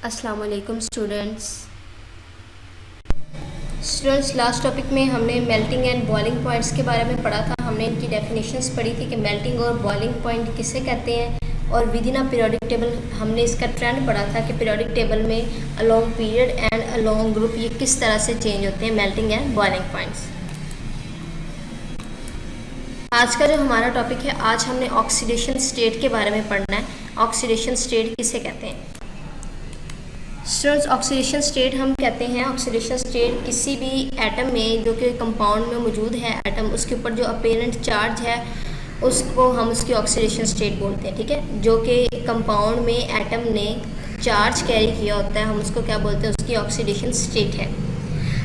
अस्सलाम वालेकुम students. Last topic में हमने मेल्टिंग एंड बॉइलिंग पॉइंट्स के बारे में पढ़ा था। हमने इनकी डेफिनेशंस पढ़ी थी कि मेल्टिंग और बॉइलिंग पॉइंट किसे कहते हैं, और with in a periodic table हमने इसका ट्रेंड पढ़ा था कि पीरियोडिक टेबल में along period and along group ये किस तरह से चेंज होते हैं, मेल्टिंग एंड बॉइलिंग पॉइंट्स। आज का जो हमारा टॉपिक है, आज हमने ऑक्सीडेशन स्टेट के बारे में पढ़ना है। ऑक्सीडेशन स्टेट किसे कहते हैं स्टूडेंट्स? ऑक्सीडेशन स्टेट हम कहते हैं, ऑक्सीडेशन स्टेट किसी भी एटम में जो कि कंपाउंड में मौजूद है एटम, उसके ऊपर जो अपेरेंट चार्ज है उसको हम उसकी ऑक्सीडेशन स्टेट बोलते हैं। ठीक है, जो कि कंपाउंड में एटम ने चार्ज कैरी किया होता है, हम उसको क्या बोलते हैं, उसकी ऑक्सीडेशन स्टेट है।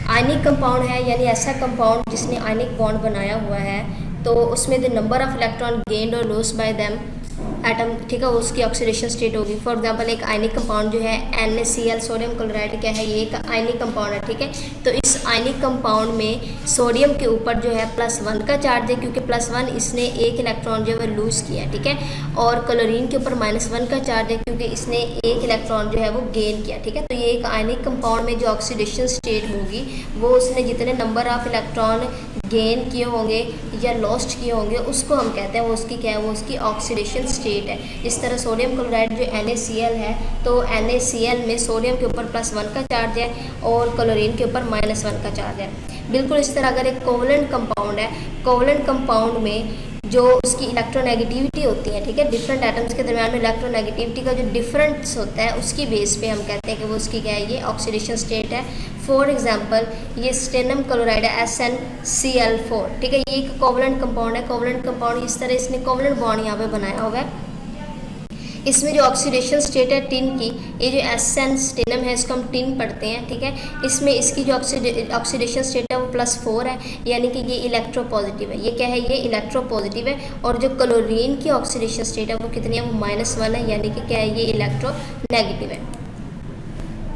आयनिक कंपाउंड है, यानी ऐसा कंपाउंड जिसने आयनिक बॉन्ड बनाया हुआ है, तो उसमें the number of electron gained और लॉस्ट बाय देम एटम, ठीक है, उसकी ऑक्सीडेशन स्टेट होगी। फॉर एग्जांपल एक आयनिक कंपाउंड जो है NaCl, सोडियम क्लोराइड, क्या है, ये एक आयनिक कंपाउंड है। ठीक है, तो इस आयनिक कंपाउंड में सोडियम के ऊपर जो है +1 का चार्ज है, क्योंकि +1 इसने एक इलेक्ट्रॉन जो है लूज़ किया है। ठीक है, और क्लोरीन के ऊपर -1 का चार्ज है, क्योंकि इसने एक इलेक्ट्रॉन जो है वो गेन किया। ठीक है, तो ये एक आयनिक कंपाउंड में जो ऑक्सीडेशन स्टेट होगी वो उसने जितने नंबर ऑफ इलेक्ट्रॉन गेन किए होंगे या लॉस्ट किए होंगे उसको हम कहते हैं, वो उसकी क्या है, वो उसकी ऑक्सीडेशन स्टेट है। इस तरह सोडियम क्लोराइड जो NaCl है, तो NaCl में सोडियम के ऊपर +1 का चार्ज है और क्लोरीन के ऊपर -1 का चार्ज है। बिल्कुल इस तरह अगर एक कोवलेंट कंपाउंड है, कोवलेंट कंपाउंड में जो उसकी इलेक्ट्रोनेगेटिविटी होती है, ठीक है, डिफरेंट एटम्स के दरमियान में इलेक्ट्रोनेगेटिविटी का जो डिफरेंस होता है उसकी बेस पे हम कहते हैं कि वो उसकी क्या है, ये ऑक्सीडेशन स्टेट है। फॉर एग्जांपल ये स्टेनम क्लोराइड है SnCl4, ठीक है, ये एक कोवलेंट कंपाउंड है। कोवलेंट कंपाउंड इस तरह इसने कोवलेंट बॉन्ड यहाँ पे बनाया हुआ है। इसमें जो ऑक्सीडेशन स्टेट है टिन की, ये जो SN स्टेनम है इसको हम टिन पढ़ते हैं। ठीक है, इसमें इसकी जो ऑक्सीडेशन स्टेट है वो +4 है, यानी कि ये इलेक्ट्रोपॉजिटिव है। ये क्या है, ये इलेक्ट्रोपॉजिटिव है। और जो क्लोरीन की ऑक्सीडेशन स्टेट है वो कितनी है, वो -1 है, यानी कि क्या है, ये इलेक्ट्रोनेगेटिव है।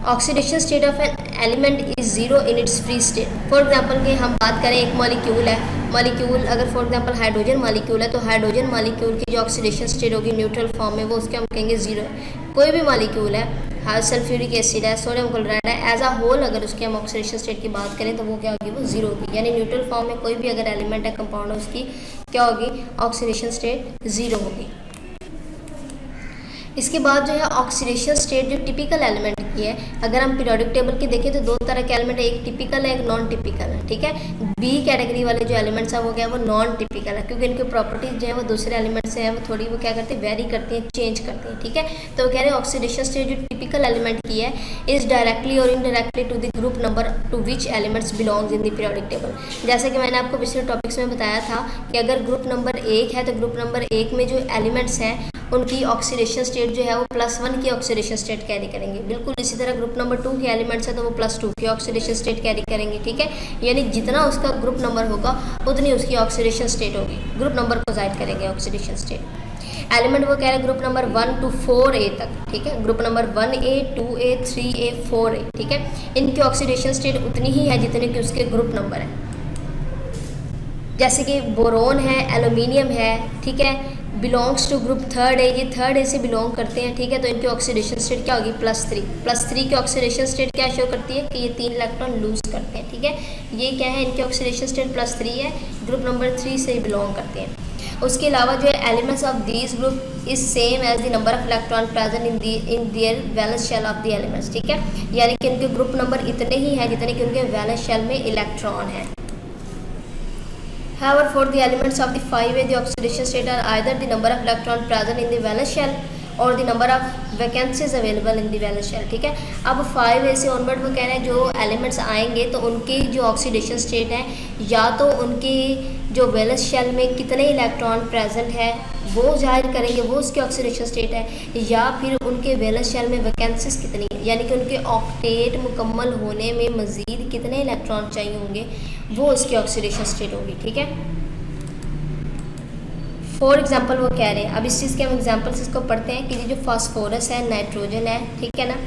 Oxidation state of an element is 0 in its free state. For example कि हम बात करें एक मॉलिक्यूल है, मॉलिक्यूल अगर फॉर एग्जांपल हाइड्रोजन मॉलिक्यूल है, तो हाइड्रोजन मॉलिक्यूल की जो ऑक्सीडेशन स्टेट होगी न्यूट्रल फॉर्म में, वो उसके हम कहेंगे 0 है। कोई भी मॉलिक्यूल है, सल्फ्यूरिक एसिड है, सोडियम क्लोराइड है, एज अ होल अगर उसकी हम ऑक्सीडेशन स्टेट की बात करें तो वो क्या होगी, वो 0 होगी। यानी न्यूट्रल फॉर्म में कोई भी अगर एलिमेंट है, कंपाउंड है, उसकी क्या होगी, ऑक्सीडेशन स्टेट 0 होगी। इसके बाद जो है ऑक्सीडेशन स्टेट जो टिपिकल एलिमेंट की है, अगर हम पीरियोडिक टेबल की देखें तो दो तरह के एलिमेंट है, एक टिपिकल है, एक नॉन टिपिकल है। ठीक है, बी कैटेगरी वाले जो एलिमेंट्स हैं वो क्या है, वो नॉन टिपिकल है, क्योंकि इनकी प्रॉपर्टीज जो है वो दूसरे एलिमेंट से है वो थोड़ी वो क्या करती है, वेरी करती हैं, चेंज करती हैं। ठीक है, तो कह रहे हैं ऑक्सीडेशन स्टेट जो टिपिकल एलिमेंट की है इज डायरेक्टली और indirectly to the group number to which elements belongs in the periodic table. जैसे कि मैंने आपको पिछले टॉपिक्स में बताया था कि अगर ग्रुप नंबर 1 है तो ग्रुप नंबर 1 में जो एलिमेंट्स हैं उनकी ऑक्सीडेशन स्टेट जो है वो +1 की ऑक्सीडेशन स्टेट कैरी करेंगे। बिल्कुल इसी तरह ग्रुप नंबर 2 के एलिमेंट्स है तो वो +2 की ऑक्सीडेशन स्टेट कैरी करेंगे। ठीक है, यानी जितना उसका ग्रुप नंबर होगा उतनी उसकी ऑक्सीडेशन स्टेट होगी, ग्रुप नंबर को जाहिर करेंगे ऑक्सीडेशन स्टेट। एलिमेंट वो कह रहे हैं ग्रुप नंबर 1 to 4A तक। ठीक है, group number 1A 2A 3A 4A, ठीक है, इनकी ऑक्सीडेशन स्टेट उतनी ही है जितने कि उसके ग्रुप नंबर है। जैसे कि बोरोन है, एल्यूमिनियम है, ठीक है, बिलोंग्स टू ग्रुप 3A, ये 3A से बिलोंग करते हैं। ठीक है, तो इनकी ऑक्सीडेशन स्टेट क्या होगी, +3 की ऑक्सीडेशन स्टेट क्या शो करती है कि ये 3 इलेक्ट्रॉन लूज करते हैं। ठीक है, ये क्या है, इनकी ऑक्सीडेशन स्टेट +3 है, ग्रुप नंबर 3 से बिलोंग करते हैं। उसके अलावा जो है elements of these group is same as the number of electron present in their valence shell of the elements. ठीक है, यानी कि उनके ग्रुप नंबर इतने ही हैं जितने कि उनके वैलेंस शेल में इलेक्ट्रॉन है। However, for the elements of the 5A, the oxidation state are either the number of electron present in the valence shell or the number of vacancies available in the valence shell। ठीक है, अब 5A से onward वो कह रहे हैं जो elements आएंगे तो उनकी जो ऑक्सीडेशन स्टेट है, या तो उनकी जो वैलेंस शेल में कितने इलेक्ट्रॉन प्रेजेंट है वो जाहिर करेंगे, वो उसकी ऑक्सीडेशन स्टेट है, या फिर उनके वैलेंस शेल में वैकेंसीज कितनी है, यानी कि उनके ऑक्टेट मुकम्मल होने में मज़ीद कितने इलेक्ट्रॉन चाहिए होंगे, वो उसकी ऑक्सीडेशन स्टेट होगी। ठीक है, फॉर एग्जांपल वो कह रहे हैं, अब इस चीज़ के हम एग्जांपल्स इसको पढ़ते हैं कि ये जो फास्फोरस है, नाइट्रोजन है, ठीक है ना,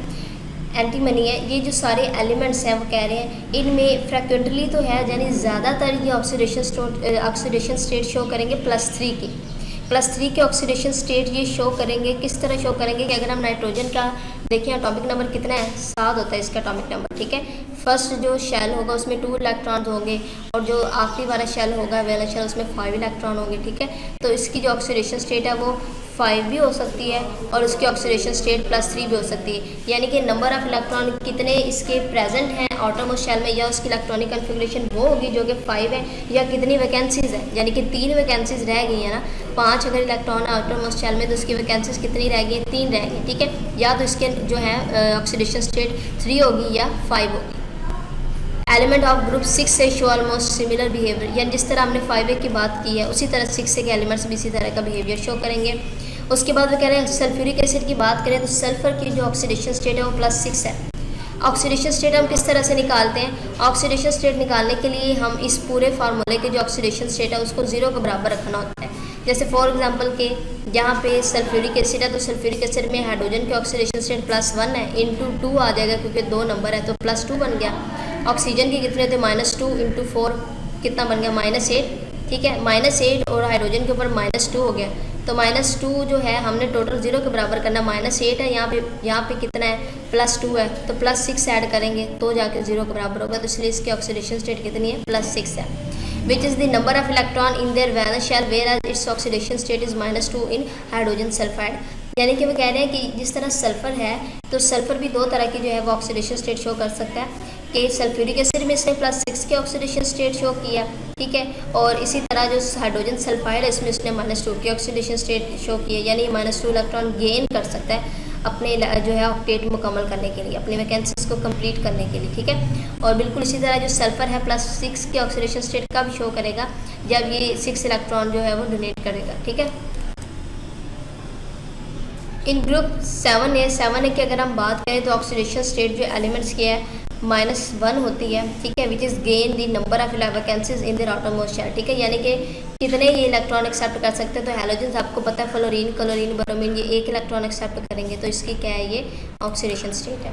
एंटीमनी है, ये जो सारे एलिमेंट्स हैं वो कह रहे हैं इनमें फ्रिक्वेंटली तो है, यानी ज़्यादातर ये ऑक्सीडेशन स्टेट शो करेंगे +3 की, +3 के ऑक्सीडेशन स्टेट ये शो करेंगे, किस तरह शो करेंगे कि अगर हम नाइट्रोजन का देखें एटॉमिक नंबर कितना है, 7 होता है इसका एटॉमिक नंबर, ठीक है। फर्स्ट जो शेल होगा उसमें 2 इलेक्ट्रॉन होंगे और जो आखिरी वाला शेल होगा वैलेंस शेल उसमें 5 इलेक्ट्रॉन होंगे, ठीक है। तो इसकी जो ऑक्सीडेशन स्टेट है वो 5 भी हो सकती है और उसकी ऑक्सीडेशन स्टेट +3 भी हो सकती है, यानी कि नंबर ऑफ इलेक्ट्रॉन कितने इसके प्रेजेंट हैं आउटरमोस्ट शेल में, या उसकी इलेक्ट्रॉनिक कन्फिगरेशन वो होगी जो कि 5 है, या कितनी वैकेंसीज है, यानी कि 3 वैकेंसीज रह गई हैं ना। 5 अगर इलेक्ट्रॉन आउटरमोस्ट शेल में तो उसकी वैकेंसीज कितनी रह गई, 3 रह गई, ठीक है। या तो इसके जो है ऑक्सीडेशन स्टेट 3 होगी या 5 होगी। एलिमेंट ऑफ ग्रुप 6 से शो ऑलमोस्ट सिमिलर बिहेवियर, यानी जिस तरह हमने 5A की बात की है उसी तरह 6A के एलिमेंट्स भी इसी तरह का बिहेवियर शो करेंगे। उसके बाद वो कह रहे हैं सल्फ्यूरिक एसिड की बात करें तो सल्फर की जो ऑक्सीडेशन स्टेट है वो +6 है। ऑक्सीडेशन स्टेट हम किस तरह से निकालते हैं, ऑक्सीडेशन स्टेट निकालने के लिए हम इस पूरे फार्मूले के जो ऑक्सीडेशन स्टेट है उसको 0 के बराबर रखना होता है। जैसे फॉर एग्जांपल के यहाँ पे सल्फ्यूरिक एसिड है तो सल्फ्यूरिक एसिड में हाइड्रोजन के ऑक्सीडेशन स्टेट +1 है, इंटू 2 आ जाएगा क्योंकि 2 नंबर है तो +2 बन गया। ऑक्सीजन के कितने थे, -2 इंटू 4 कितना बन गया, -8, ठीक है। -8 और हाइड्रोजन के ऊपर -2 हो गया तो -2 जो है हमने टोटल 0 के बराबर करना, -8 है यहाँ पे कितना है, +2 है तो +6 ऐड करेंगे तो जाके 0 के बराबर होगा, तो इसलिए इसकी ऑक्सीडेशन स्टेट कितनी है, +6 है। Which is the number of electron in their valence shell whereas its oxidation state is -2 in hydrogen sulphide. यानी कि वो कह रहे हैं कि जिस तरह सल्फर है तो सल्फर भी 2 तरह की जो है वो ऑक्सीडेशन स्टेट शो कर सकता है कि सल्फ्यूरिक एसिड में इसने +6 के ऑक्सीडेशन स्टेट शो किया, ठीक है, और इसी तरह जो हाइड्रोजन सल्फाइड है इसमें उसने -2 की ऑक्सीडेशन स्टेट शो की है, यानी -2 इलेक्ट्रॉन गेन कर सकता है अपने जो है ऑक्टेट मुकम्मल करने के लिए, अपनी वैकेंसीज को कंप्लीट करने के लिए, ठीक है। और बिल्कुल इसी तरह जो सल्फर है +6 की ऑक्सीडेशन स्टेट कब शो करेगा, जब ये 6 इलेक्ट्रॉन जो है वो डोनेट करेगा, ठीक है। इन ग्रुप 7A की अगर हम बात करें तो ऑक्सीडेशन स्टेट जो एलिमेंट्स की है -1 होती है, ठीक है, which is gain the number of vacancies in their outermost shell, ठीक है, यानी कि कितने ये इलेक्ट्रॉन एक्सेप्ट कर सकते हैं। तो हैलोजन्स आपको पता है फ्लोरीन, क्लोरीन, ब्रोमीन, ये 1 इलेक्ट्रॉन एक्सेप्ट करेंगे तो इसकी क्या है, ये ऑक्सीडेशन स्टेट है।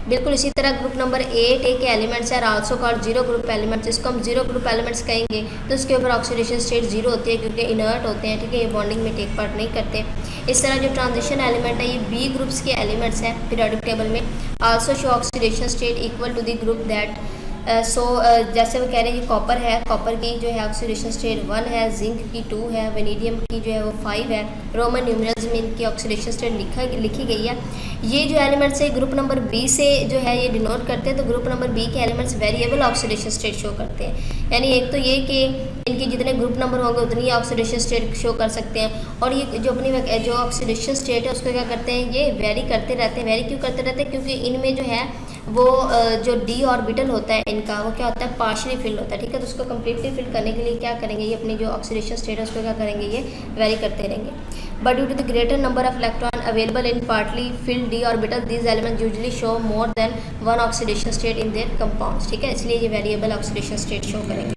बिल्कुल इसी तरह ग्रुप नंबर 8A के एलिमेंट्स है आल्सो कॉल्ड 0 ग्रुप एलिमेंट्स, जिसको हम 0 ग्रुप एलिमेंट्स कहेंगे तो उसके ऊपर ऑक्सीडेशन स्टेट 0 होती है क्योंकि इनर्ट होते हैं, ठीक है, ये बॉन्डिंग में टेक पार्ट नहीं करते। इस तरह जो ट्रांजिशन एलिमेंट है ये B ग्रुप्स के एलिमेंट्स हैं पीरियोडिक टेबल में, also show oxidation state equal to the group that जैसे वो कह रहे हैं कि कॉपर है, कॉपर की जो है ऑक्सीडेशन स्टेट 1 है, जिंक की 2 है, वेनेडियम की जो है वो 5 है, रोमन न्यूमरल्स में इनकी ऑक्सीडेशन स्टेट लिखी गई है। ये जो एलिमेंट्स है ग्रुप नंबर B से जो है ये डिनोट करते हैं, तो ग्रुप नंबर B के elements variable oxidation state show करते हैं, यानी एक तो ये कि इनके जितने ग्रुप नंबर होंगे उतनी ऑक्सीडेशन स्टेट शो कर सकते हैं, और ये जो अपनी जो ऑक्सीडेशन स्टेट है उसको क्या करते हैं, ये वेरी करते रहते हैं। वेरी क्यों करते रहते हैं, क्योंकि इनमें जो है वो जो D ऑर्बिटल होता है इनका वो क्या होता है, पार्शली फिल होता है, ठीक है। तो उसको कम्प्लीटली फिल करने के लिए क्या करेंगे, ये अपनी जो ऑक्सीडेशन स्टेट है उसको क्या करेंगे, ये वेरी करते रहेंगे। But due to the greater number of electron available in partly filled D orbital these elements usually show more than 1 oxidation state in their compounds, ठीक है, इसलिए ये वेरिएबल ऑक्सीडेशन स्टेट शो करेंगे।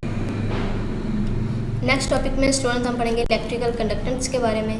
नेक्स्ट टॉपिक में students हम पढ़ेंगे electrical conductance के बारे में।